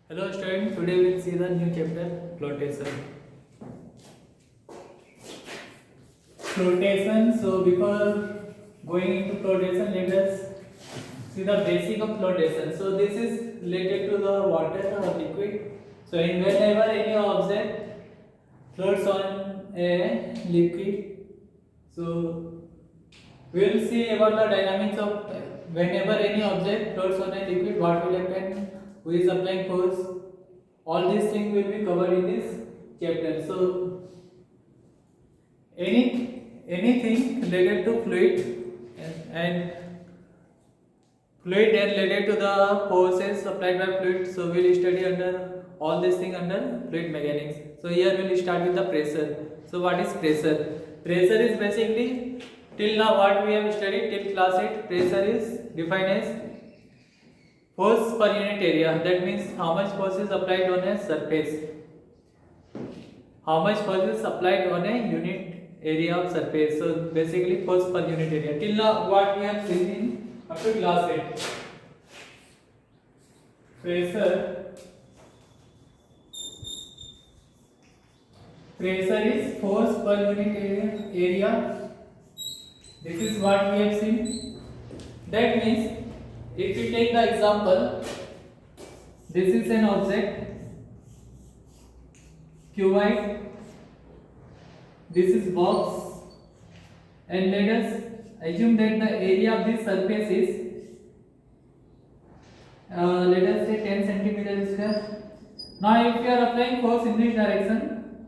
Hello students, today we'll see the new chapter flotation. Flotation. So before going into flotation, let us see the basic of flotation. So this is related to the water or liquid. So in whenever any object floats on a liquid, so we will see about the dynamics of whenever any object floats on a liquid, what will happen, who is applying force. All these things will be covered in this chapter. So anything related to and fluid and related to the forces applied by fluid. So we'll study under all these things under fluid mechanics. So here we'll start with the pressure. So what is pressure? Pressure is basically, till now what we have studied till class 8, pressure is defined as force per unit area. That means how much force is applied on a surface. How much force is applied on a unit area of surface. So basically force per unit area. Till now what we have seen in up to class 8. Pressure is force per unit area. This is what we have seen. That means if we take the example, this is an object cuboid, this is box, and let us assume that the area of this surface is let us say 10 centimeter square. Now if we are applying force in this direction,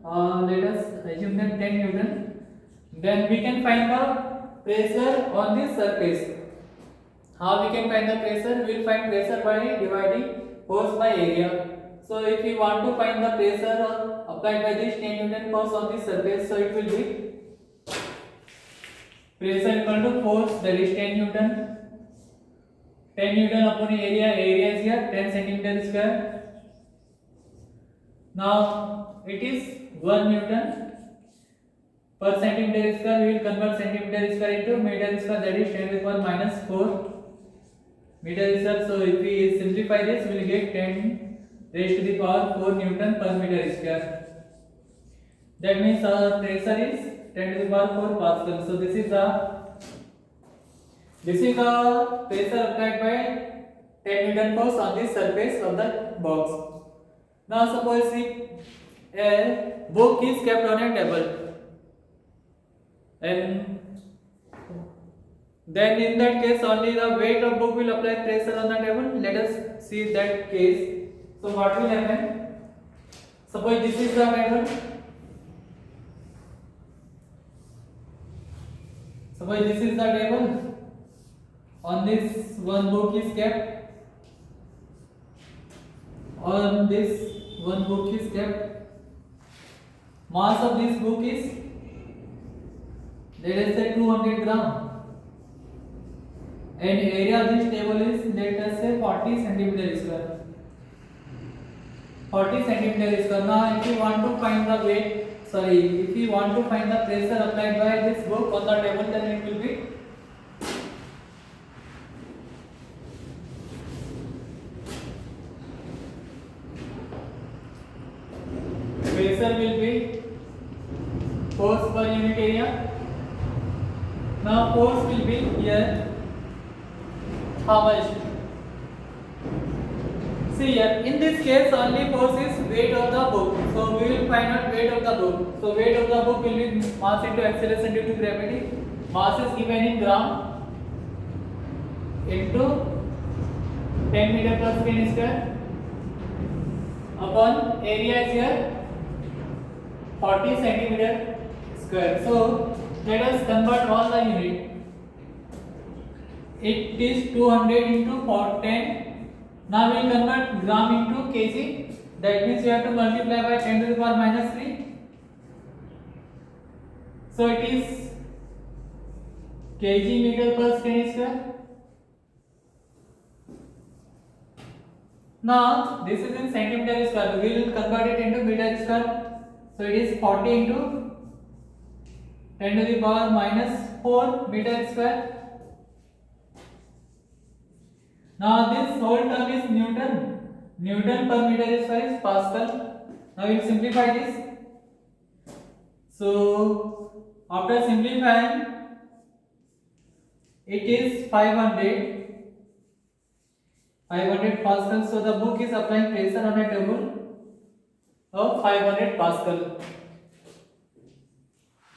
let us assume that 10 Newton, then we can find the pressure on this surface. How we can find the pressure? We will find pressure by dividing force by area. So if we want to find the pressure applied by this 10 Newton force on this surface, so it will be pressure equal to force, that is 10 Newton. 10 Newton upon area is here 10 centimeter square. Now it is 1 Newton per centimeter square. We will convert centimeter square into meter square, that is 10 to the power minus 4 meter square. So if we simplify this, we will get 10 raised to the power 4 Newton per meter square. That means our pressure is 10 to the power 4 Pascal. So this is the pressure applied by 10 Newton force on the surface of the box. Now suppose if a book is kept on a table, and then in that case only the weight of book will apply pressure on the table. Let us see that case. So what will happen? Suppose this is the table. Suppose this is the table. On this one book is kept. On this one book is kept. Mass of this book is, let us say, 200 gram. And area of this table is, let us say, 40 centimeter square. 40 centimeter square. Now if you want to find the weight, if you want to find the pressure applied by this book on the table, then it will be pressure will be force per unit area. Now force will be here. How much? See here, in this case only force is weight of the book. So we will find out weight of the book. So weight of the book will be mass into acceleration due to gravity. Mass is given in gram into 10 meter per second square upon area is here 40 centimeter square. So let us convert all the unit. It is 200 into 10. Now we will convert gram into kg. That means you have to multiply by 10 to the power minus 3. So it is kg meter per second square. Now this is in centimeter square. We will convert it into meter square. So it is 40 into 10 to the power minus 4 meter square. Now this whole term is Newton. Newton per meter square is Pascal. Now we'll simplify this. So after simplifying, it is 500 Pascal. So the book is applying pressure on a table of 500 Pascal.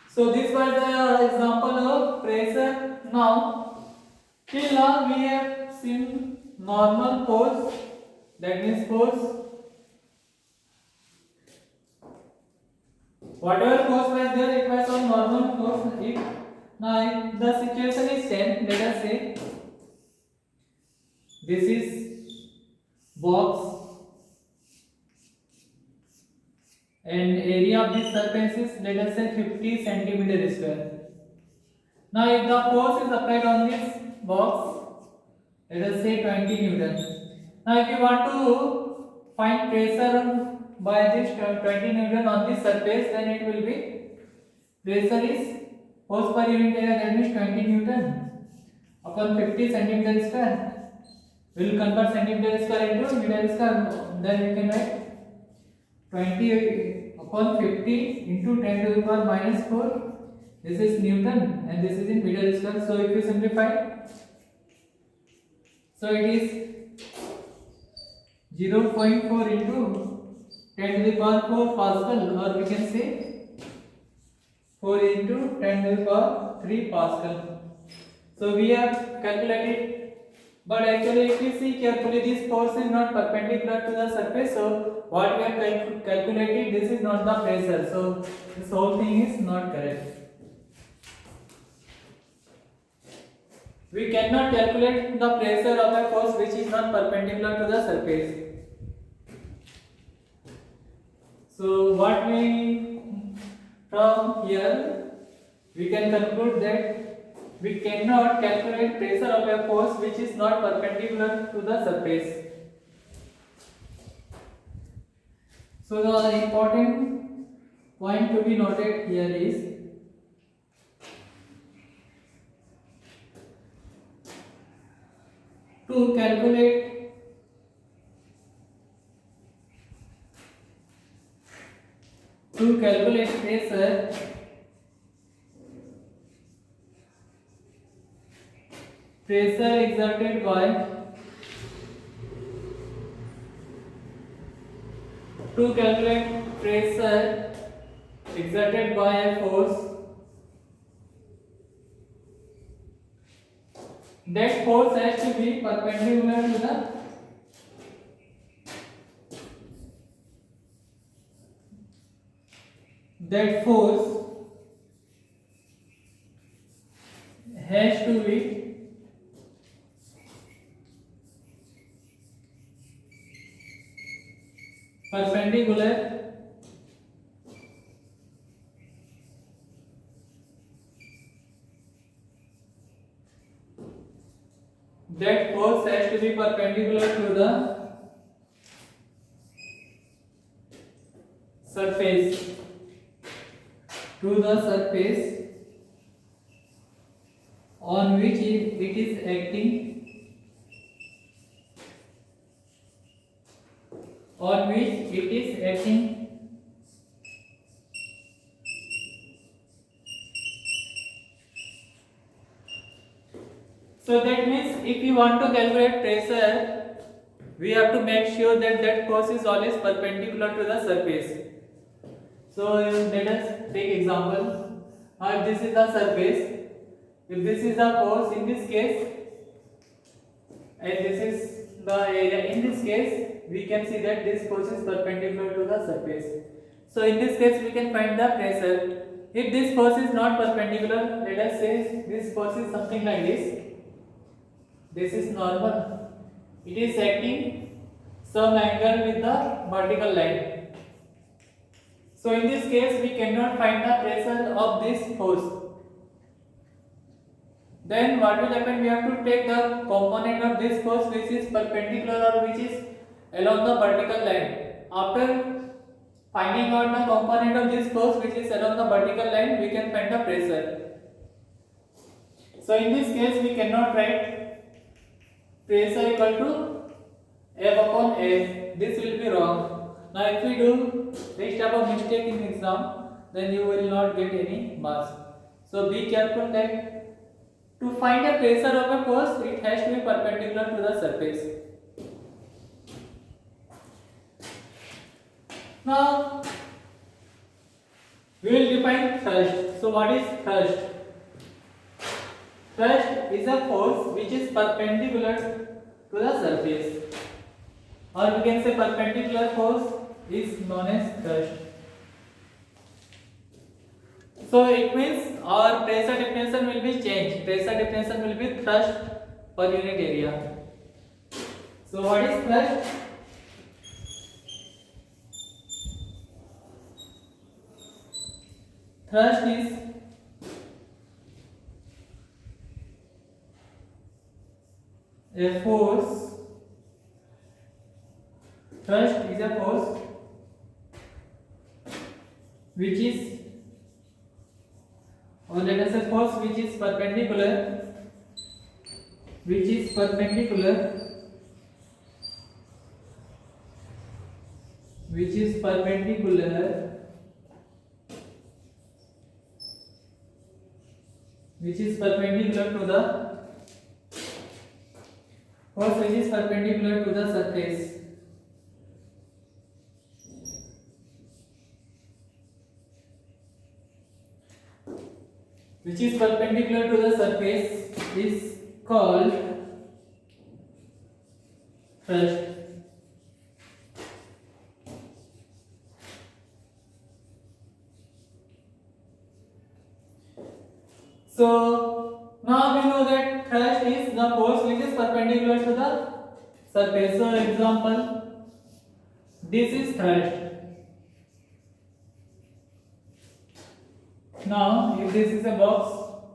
So this was the example of pressure. Now till now we have seen normal force, that means force. Whatever force was there, it was on normal force. If now if the situation is same, let us say this is box and area of this surface is, let us say, 50 centimeter square. Now if the force is applied on this box, let us say 20 Newton. Now if you want to find pressure by this 20 Newton on this surface, then it will be, pressure is force per unit area, that means 20 Newton upon 50 centimeter square. We will convert centimeter square into meter square. Then we can write 20 upon 50 into 10 to the power minus 4. This is Newton and this is in meter square. So if you simplify, so it is 0.4 into 10 to the power 4 Pascal, or we can say 4 into 10 to the power 3 Pascal. So we have calculated, but actually if you see carefully, this force is not perpendicular to the surface. So what we have calculated, this is not the pressure. So this whole thing is not correct. We cannot calculate the pressure of a force which is not perpendicular to the surface. So what we, from here we can conclude that we cannot calculate pressure of a force which is not perpendicular to the surface. So the important point to be noted here is, to calculate pressure exerted by, to calculate pressure exerted by a force, that force has to be perpendicular to the, that force has to be perpendicular that force has to be perpendicular to the surface, on which it is acting, So that means if you want to calculate pressure, we have to make sure that that force is always perpendicular to the surface. So let us take example. If this is the surface, if this is the force in this case, and this is the area in this case, we can see that this force is perpendicular to the surface. So in this case we can find the pressure. If this force is not perpendicular, let us say this force is something like this. This is normal. It is acting some angle with the vertical line. So in this case we cannot find the pressure of this force. Then what will happen? We have to take the component of this force which is perpendicular or which is along the vertical line. After finding out the component of this force which is along the vertical line, we can find the pressure. So in this case we cannot write pressure equal to F upon A. this will be wrong. Now if we do this type of mistake in exam, then you will not get any marks. So be careful that to find a pressure of a force, it has to be perpendicular to the surface. Now we will define thrust. So what is thrust? Thrust is a force which is perpendicular to the surface, or we can say perpendicular force is known as thrust. So it means our pressure definition will be changed. Pressure definition will be thrust per unit area. So what is thrust? Thrust is a force. Thrust is a force which is, or let us say force which is perpendicular, which is perpendicular, which is perpendicular, which is perpendicular to the force which is perpendicular to the surface. Which is perpendicular to the surface is called thrust. So now we know that thrust is the force which is perpendicular to the surface. So example, this is thrust. Now if this is a box,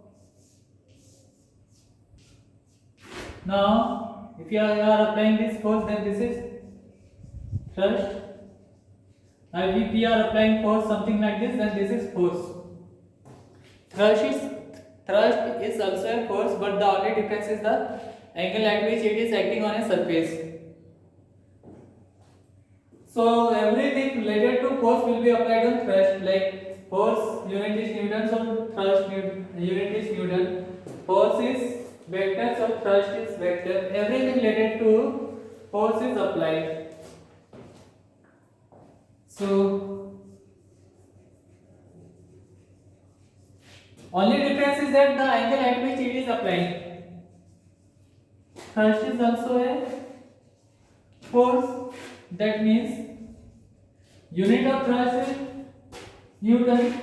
now if you are applying this force, then this is thrust. Now if you are applying force something like this, then this is force. Thrust is also a force, but the only difference is the angle at which it is acting on a surface. So everything related to force will be applied on thrust, like force unit is Newton, so thrust unit is Newton. Force is vector, so thrust is vector. Everything related to force is applied. So only difference is that the angle at which it is applying. Thrust is also a force. That means unit of thrust is Newton.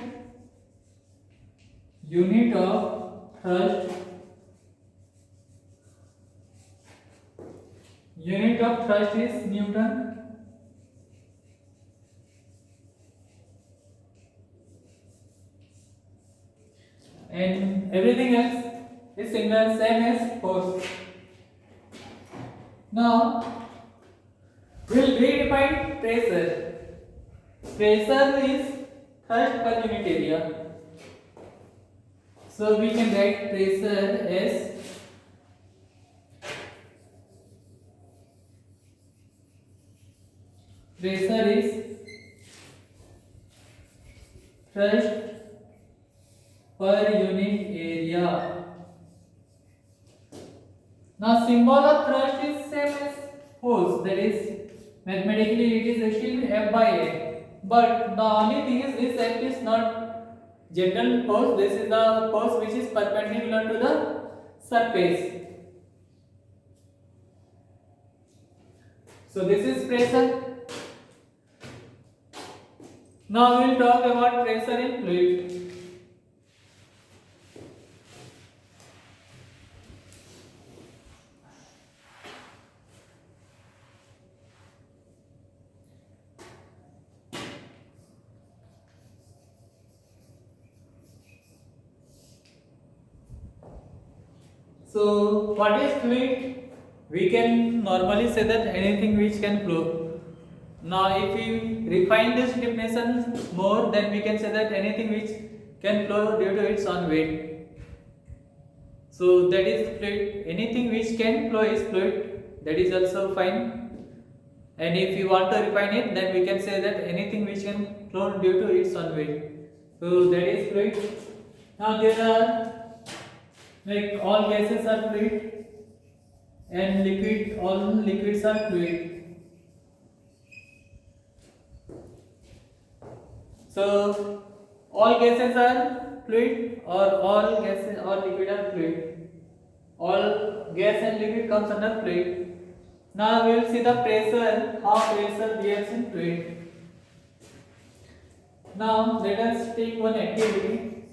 Unit of thrust. Unit of thrust is Newton. And everything else is similar, same as force. Now we'll redefine pressure. Pressure is thrust per unit area. So we can write pressure as pressure is thrust per unit area. Now symbol of thrust is same as force, that is mathematically it is still F by A. But the only thing is this F is not general force, this is the force which is perpendicular to the surface. So this is pressure. Now we will talk about pressure in fluid. So what is fluid? We can normally say that anything which can flow. Now if we refine this definition more, then we can say that anything which can flow due to its own weight. So that is fluid. Anything which can flow is fluid. That is also fine. And if you want to refine it, then we can say that anything which can flow due to its own weight. So that is fluid. Now there are, like, all gases are fluid and liquid, all liquids are fluid. So all gases are fluid, or all gases or liquid are fluid. All gas and liquid comes under fluid. Now we will see the pressure, how pressure behaves in fluid. Now let us take one activity.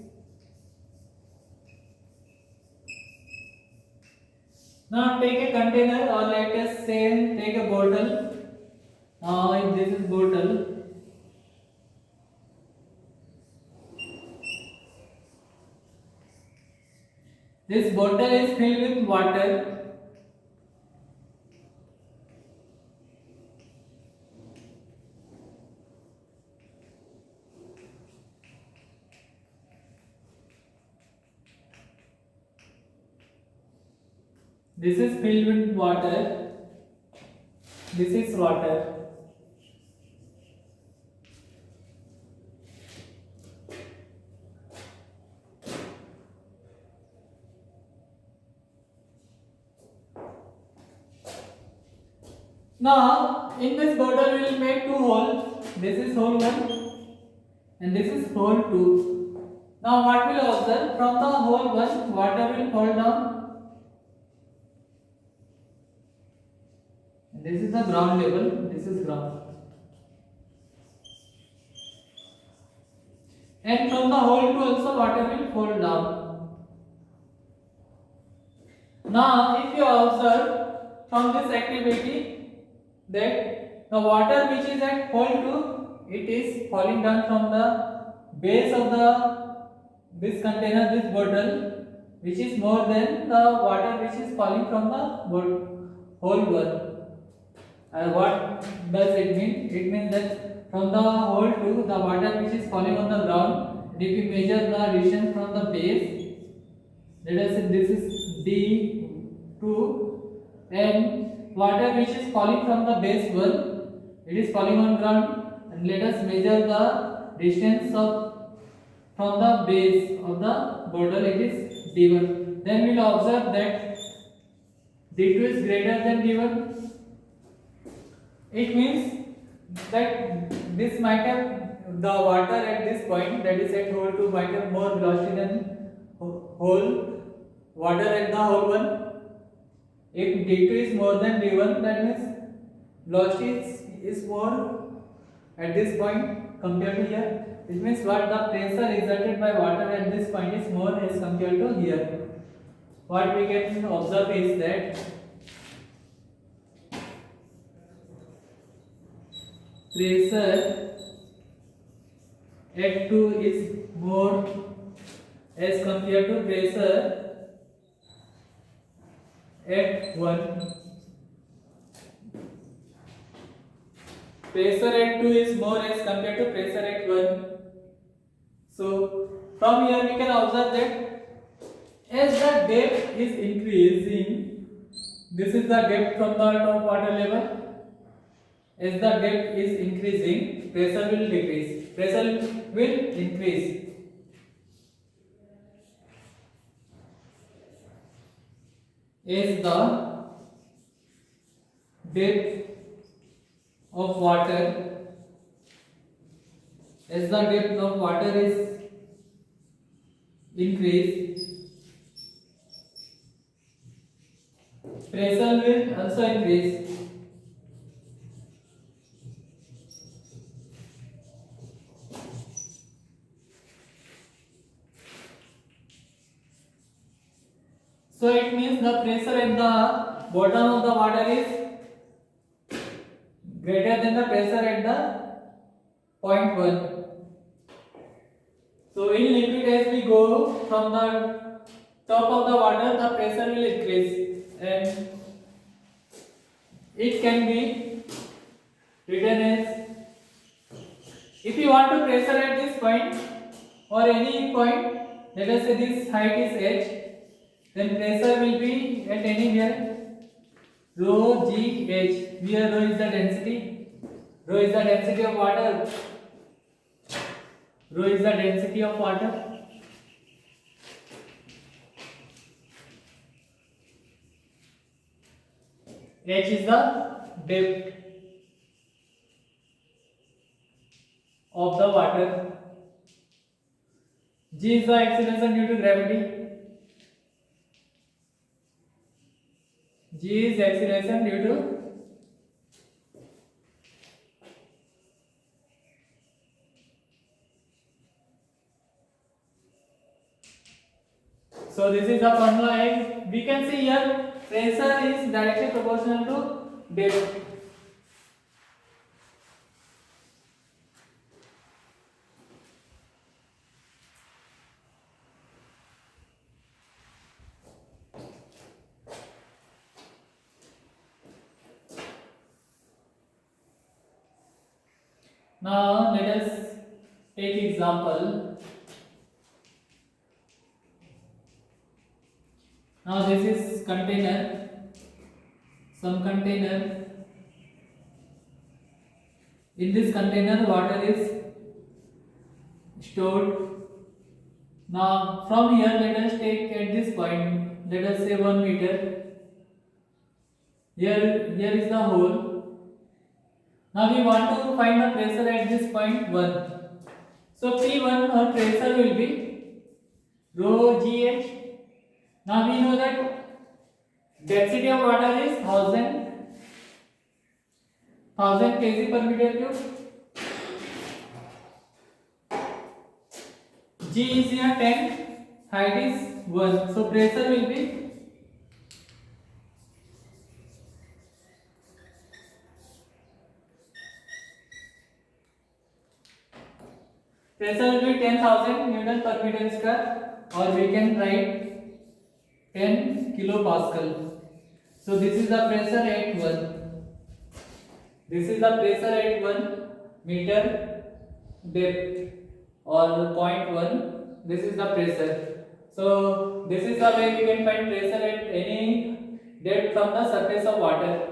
Now take a container, or let us say take a bottle. Now if this is bottle, this bottle is filled with water. This is filled with water. This is water. Now in this bottle we will make two holes. This is hole 1 and this is hole 2. Now what will observe? From the hole 1 water will fall down. This is the ground level, this is ground. And from the hole 2 also water will fall down. Now if you observe from this activity that the water which is at hole 2, it is falling down from the base of this container, this bottle, which is more than the water which is falling from the hole 1. What does it mean? It means that from the hole 2, the water which is falling on the ground, and if you measure the distance from the base, let us say this is D2, and water which is falling from the base 1, it is falling on ground, and let us measure the distance from the base of the bottle, it is D1. Then we will observe that D2 is greater than D1. It means that this might have, the water at this point, that is at hole 2, might have more velocity than water at the hole 1. If D2 is more than D1, that means velocity is more at this point compared to here. It means what the pressure exerted by water at this point is more as compared to here. What we can observe is that pressure at 2 is more as compared to pressure at 1. Pressure at 2 is more as compared to pressure at 1. So from here we can observe that as the depth is increasing, this is the depth from the top water level. As the depth is increasing, pressure will decrease. Pressure will increase. As the depth of water, as the depth of water is increased, pressure will also increase. So it means the pressure at the bottom of the water is greater than the pressure at the point 1. So in liquid, as we go from the top of the water, the pressure will increase, and it can be written as, if you want to pressure at this point or any point, let us say this height is h, then pressure will be at any here Rho G H. Where rho is the density? Rho is the density of water. Rho is the density of water. H is the depth of the water. G is the acceleration due to gravity. G is acceleration due to so this is the formula and we can see here pressure is directly proportional to depth. Now let us take example. Now this is container, some container. In this container water is stored. Now from here let us take at this point, let us say 1 meter. Here is the hole. Now we want to find the pressure at this point 1. So P1 or pressure will be rho GH. Now we know that density of water is 1000 kg per meter cube. G is here 10, height is 1. So pressure will be pressure will be 10,000 Newton per meter square, or we can write 10 kilopascal. So this is the pressure at 1. This is the pressure at 1 meter depth or point 1. This is the pressure. So this is the way we can find pressure at any depth from the surface of water.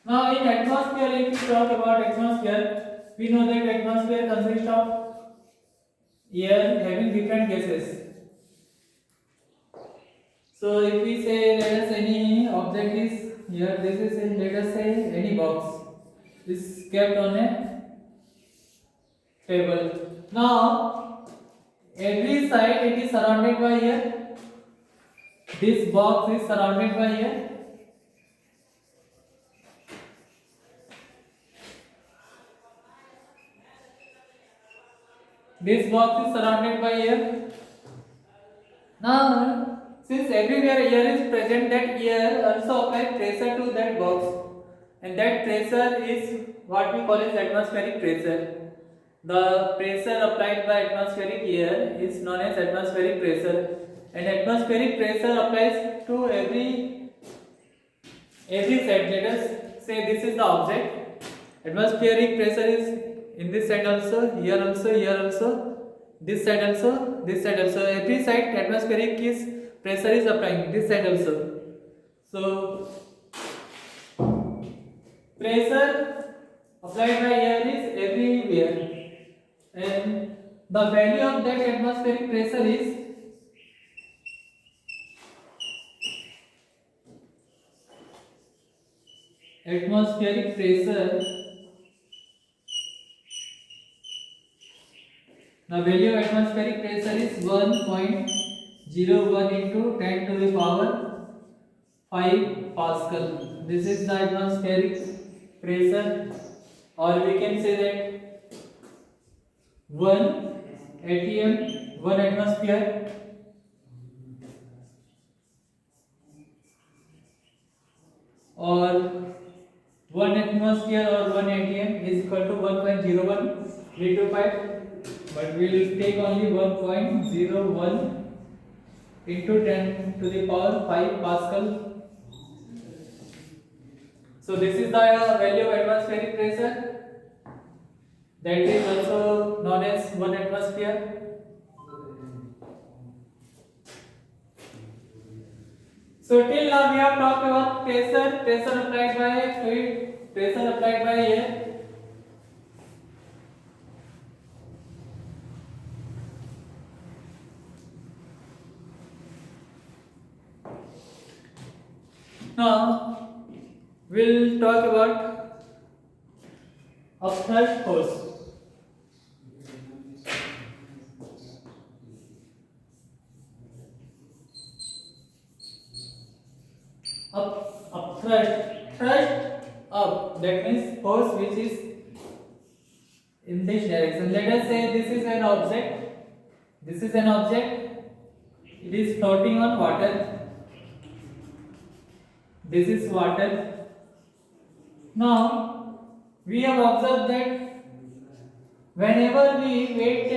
Now in atmosphere, if we talk about atmosphere, we know that atmosphere consists of air having different gases. So if we say let us any object is here, this is in let us say any box is kept on a table. Now every side it is surrounded by air. This box is surrounded by air. This box is surrounded by air. Now, since everywhere air is present, that air also applies pressure to that box, and that pressure is what we call as atmospheric pressure. The pressure applied by atmospheric air is known as atmospheric pressure, and atmospheric pressure applies to every side. Let us say this is the object. Atmospheric pressure is in this side also, here also, this side also, this side also. Every side atmospheric pressure is applying. This side also. So pressure applied by air is everywhere, and the value of that atmospheric pressure is atmospheric pressure. The value of atmospheric pressure is 1.01 into 10 to the power 5 Pascal. This is the atmospheric pressure, or we can say that 1 atm, 1 atmosphere, or 1 atmosphere or 1 atm is equal to 1.01325. But we will take only 1.01 into 10 to the power 5 Pascal. So this is the value of atmospheric pressure, that is also known as 1 atmosphere. So till now we have talked about pressure applied by fluid, pressure applied by air. Now we'll talk about upthrust force. Thrust up. That means force which is in this direction. Let us say this is an object. This is an object. It is floating on water. This is water. Now we have observed that whenever we weight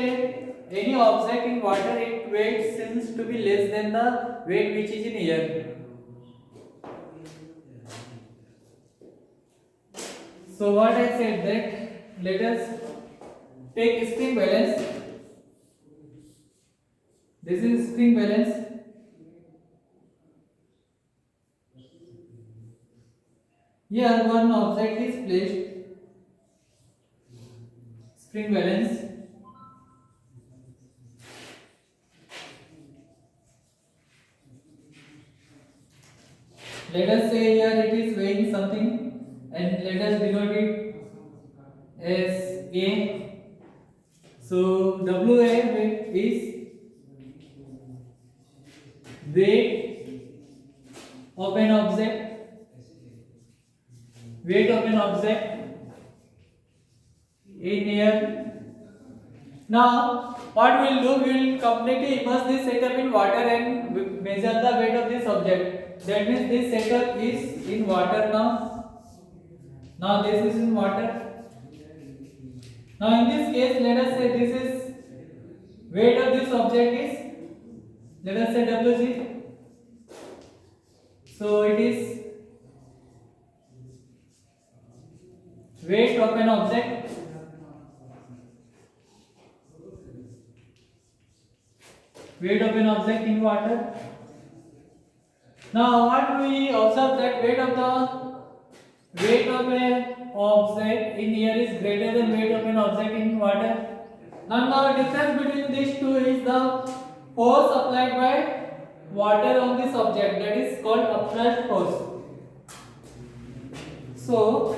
any object in water, its weight seems to be less than the weight which is in air. So what I said that let us take spring balance. This is spring balance. Here one object is placed. Spring balance. Let us say here it is weighing something and let us denote it as A. So WA is weight of an object, weight of an object in air. Now what we will do, we will completely immerse this setup in water and measure the weight of this object. That means this setup is in water now. Now this is in water. Now in this case, let us say this is weight of this object is, let us say Wg. So it is weight of an object. Weight of an object in water. Now what we observe that weight of an object in air is greater than weight of an object in water. Now the difference between these two is the force applied by water on this object, that is called upthrust force. So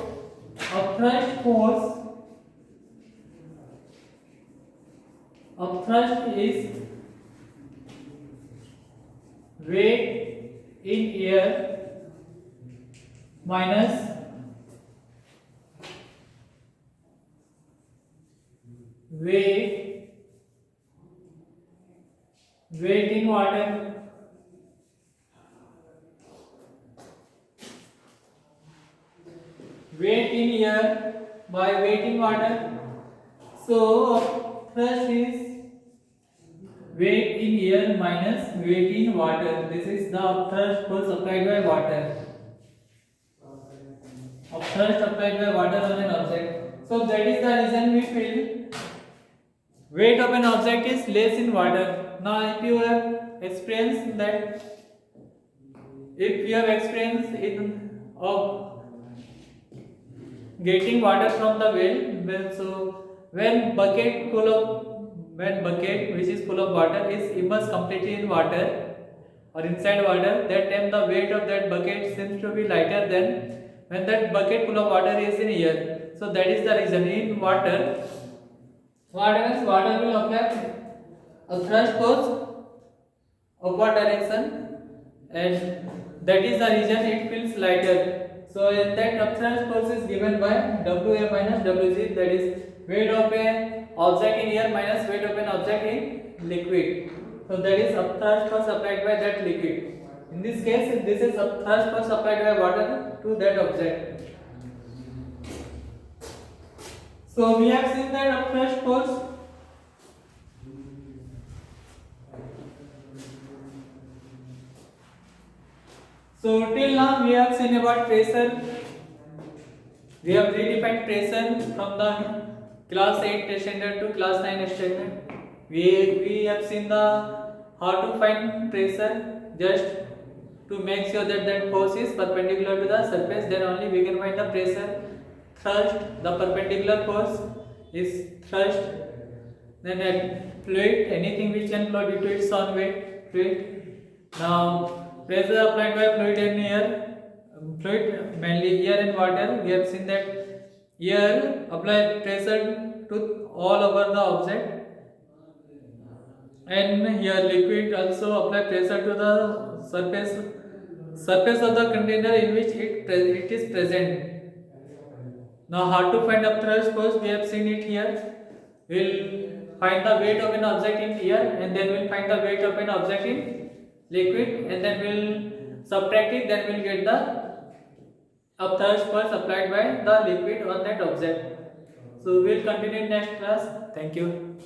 upthrust is weight in air minus weight in water. Weight in air by weight in water. So thrust is weight in air minus weight in water. This is the upthrust force applied by water. Upthrust applied by water on an object. So that is the reason we feel weight of an object is less in water. Now if you have experience of getting water from the well, so when bucket which is full of water is immersed completely in water or inside water, that time the weight of that bucket seems to be lighter than when that bucket full of water is in air. So that is the reason in water, what happens, water will apply a thrust force upward direction, and that is the reason it feels lighter. So that upthrust force is given by WA minus WG, that is weight of an object in air minus weight of an object in liquid. So that is upthrust force applied by that liquid. In this case, this is upthrust force applied by water to that object. So we have seen that upthrust force. So till now we have seen about pressure, We have redefined pressure from the class 8 standard to class 9 standard. We have seen the how to find pressure just to make sure that that force is perpendicular to the surface. Then only we can find the pressure. Thrust, the perpendicular force is thrust. Then at fluid, anything which can flow due to its own weight, fluid. Now pressure applied by fluid and air. Fluid, mainly air and water. We have seen that air apply pressure to all over the object, and here liquid also apply pressure to the surface of the container in which it is present. Now how to find the thrust force? We have seen it here. We'll find the weight of an object in air, and then we'll find the weight of an object in liquid, and then we'll subtract it, then we'll get the thrust force applied by the liquid on that object. So we'll continue in next class. Thank you.